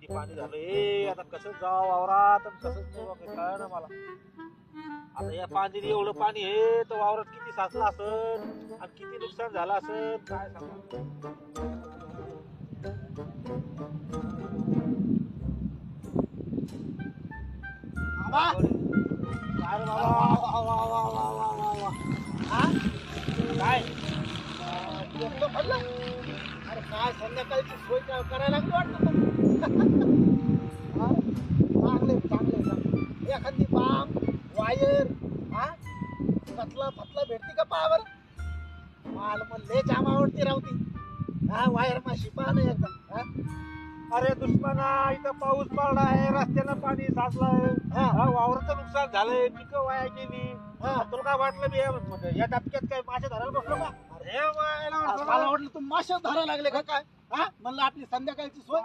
किती पाणी झालं हे. आता कसं जावं वावरात आणि कसं कळलं ना मला. आता या पाणीने एवढं पाणी हे तर वावरात किती साचलं असेल आणि किती नुकसान झालं असेल काय सांगा. बाबा काय रे वा बाबा. वा वा वा वा वा वा वा. हा? काय एकटं पडलं? अरे काय संध्याकाळची सोय करायला लागली वाटतं हा? चांगले एखादी बाम वायर हा कतला फतला भेटती का पावर माल लय जाम आवडती रावती हा वायर माशी पाहणं एकदम हा? अरे दुश्मना इथं पाऊस पडला आहे रस्त्यानं पाणी साचलंय. हा. वावराचं नुकसान झालंय पिकं वाया गेली. हा. तुला काय वाटलं मी या टपक्यात काय मासे धरायला बसलो का. अरे वायाला मला वाटलं तू माशा धरा लागले का काय हा म्हणलं आपली संध्याकाळची सोय